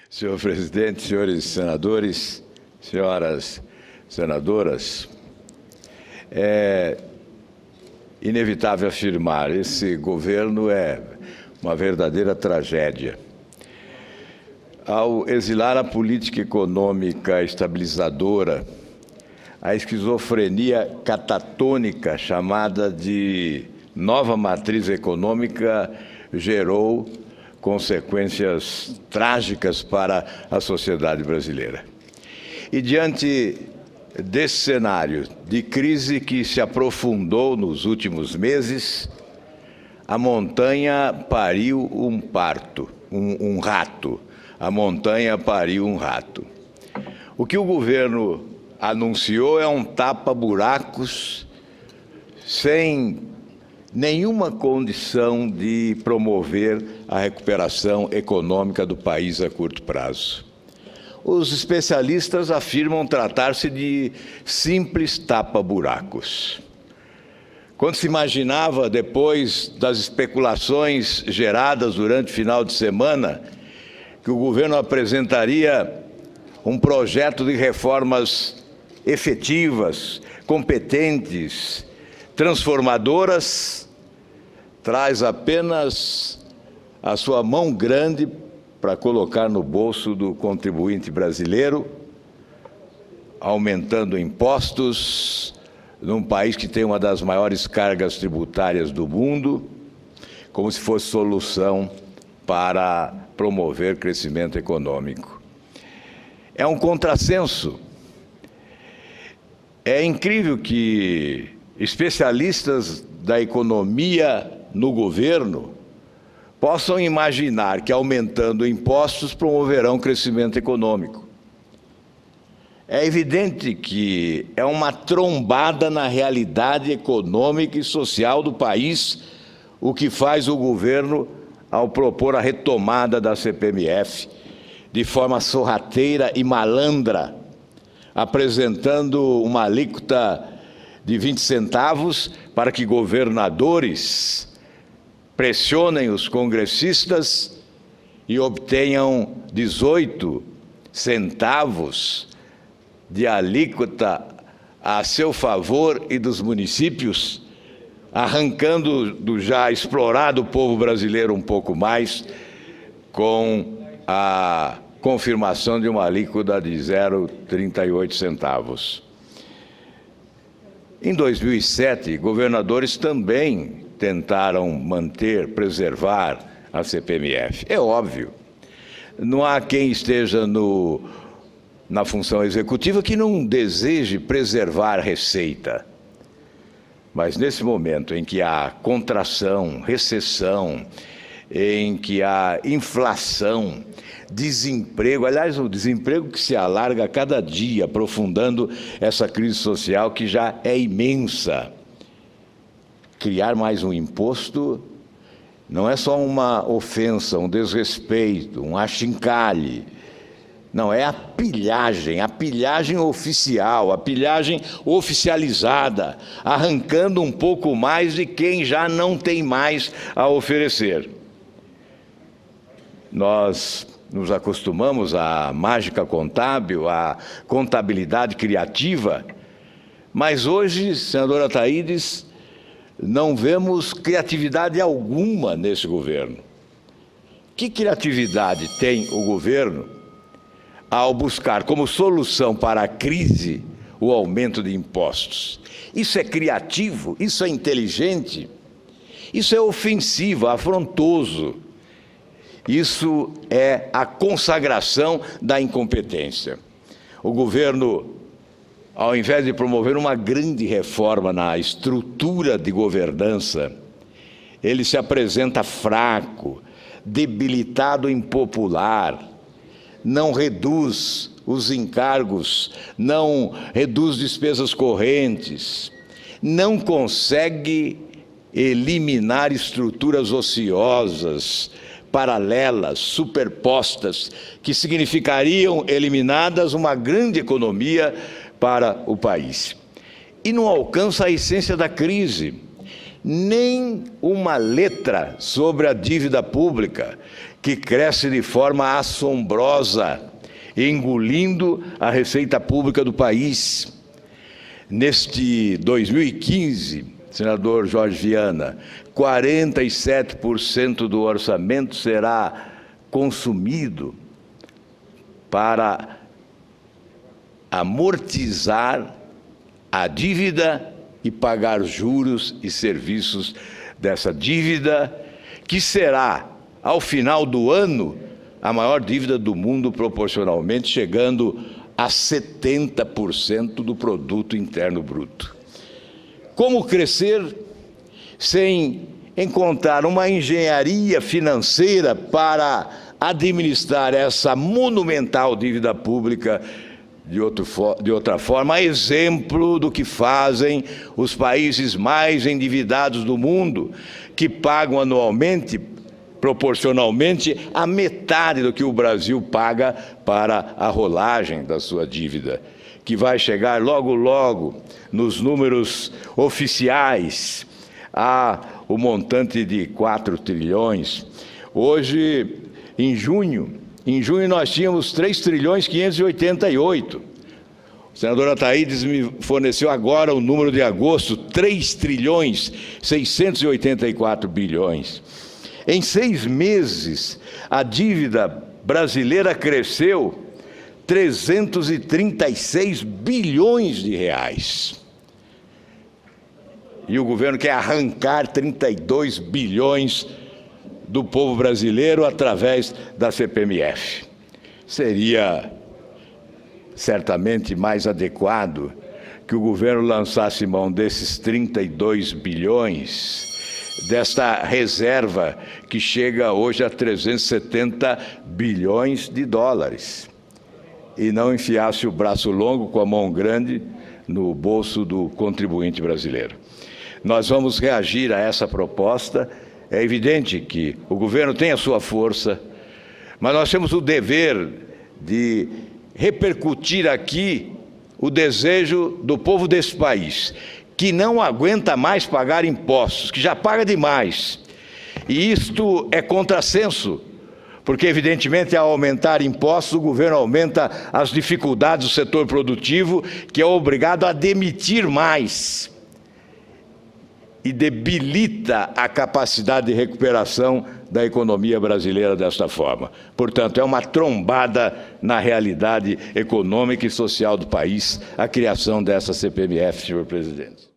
Senhor presidente, senhores senadores, senhoras senadoras, é inevitável afirmar, esse governo é uma verdadeira tragédia. Ao exilar a política econômica estabilizadora, a esquizofrenia catatônica chamada de nova matriz econômica gerou consequências trágicas para a sociedade brasileira. E diante desse cenário de crise que se aprofundou nos últimos meses, a montanha pariu um rato. A montanha pariu um rato. O que o governo anunciou é um tapa-buracos sem nenhuma condição de promover a recuperação econômica do país a curto prazo. Os especialistas afirmam tratar-se de simples tapa-buracos. Quando se imaginava, depois das especulações geradas durante o final de semana, que o governo apresentaria um projeto de reformas efetivas, competentes, transformadoras, traz apenas a sua mão grande para colocar no bolso do contribuinte brasileiro, aumentando impostos num país que tem uma das maiores cargas tributárias do mundo, como se fosse solução para promover crescimento econômico. É um contrassenso. É incrível que especialistas da economia no governo possam imaginar que aumentando impostos promoverão crescimento econômico. É evidente que é uma trombada na realidade econômica e social do país o que faz o governo ao propor a retomada da CPMF de forma sorrateira e malandra, apresentando uma alíquota de 20 centavos para que governadores pressionem os congressistas e obtenham 18 centavos de alíquota a seu favor e dos municípios, arrancando do já explorado povo brasileiro um pouco mais, com a confirmação de uma alíquota de 0,38 centavos. Em 2007, governadores também tentaram preservar a CPMF. É óbvio, não há quem esteja na função executiva que não deseje preservar a receita. Mas nesse momento em que há contração, recessão, em que há inflação, desemprego, aliás, o desemprego que se alarga a cada dia, aprofundando essa crise social que já é imensa. Criar mais um imposto não é só uma ofensa, um desrespeito, um achincalhe. Não, é a pilhagem oficial, a pilhagem oficializada, arrancando um pouco mais de quem já não tem mais a oferecer. Nós nos acostumamos à mágica contábil, à contabilidade criativa, mas hoje, senadora Thaídes, não vemos criatividade alguma nesse governo. Que criatividade tem o governo ao buscar como solução para a crise o aumento de impostos? Isso é criativo? Isso é inteligente? Isso é ofensivo, afrontoso. Isso é a consagração da incompetência. O governo, ao invés de promover uma grande reforma na estrutura de governança, ele se apresenta fraco, debilitado, impopular, não reduz os encargos, não reduz despesas correntes, não consegue eliminar estruturas ociosas, paralelas, superpostas, que significariam eliminadas uma grande economia para o país. E não alcança a essência da crise, nem uma letra sobre a dívida pública, que cresce de forma assombrosa, engolindo a receita pública do país. Neste 2015, senador Jorge Viana, 47% do orçamento será consumido para amortizar a dívida e pagar juros e serviços dessa dívida, que será, ao final do ano, a maior dívida do mundo proporcionalmente, chegando a 70% do produto interno bruto. Como crescer sem encontrar uma engenharia financeira para administrar essa monumental dívida pública de outra forma, a exemplo do que fazem os países mais endividados do mundo, que pagam anualmente, proporcionalmente, a metade do que o Brasil paga para a rolagem da sua dívida, que vai chegar logo, logo, nos números oficiais, a o montante de 4 trilhões. Hoje, em junho nós tínhamos 3 trilhões 588. O senador Ataídes me forneceu agora o número de agosto, 3 trilhões 684 bilhões. Em 6 meses, a dívida brasileira cresceu 336 bilhões de reais. E o governo quer arrancar 32 bilhões do povo brasileiro através da CPMF. Seria certamente mais adequado que o governo lançasse mão desses 32 bilhões, desta reserva que chega hoje a 370 bilhões de dólares, e não enfiasse o braço longo com a mão grande no bolso do contribuinte brasileiro. Nós vamos reagir a essa proposta. É evidente que o governo tem a sua força, mas nós temos o dever de repercutir aqui o desejo do povo desse país, que não aguenta mais pagar impostos, que já paga demais. E isto é contrassenso, porque, evidentemente, ao aumentar impostos, o governo aumenta as dificuldades do setor produtivo, que é obrigado a demitir mais, e debilita a capacidade de recuperação da economia brasileira desta forma. Portanto, é uma trombada na realidade econômica e social do país a criação dessa CPMF, senhor presidente.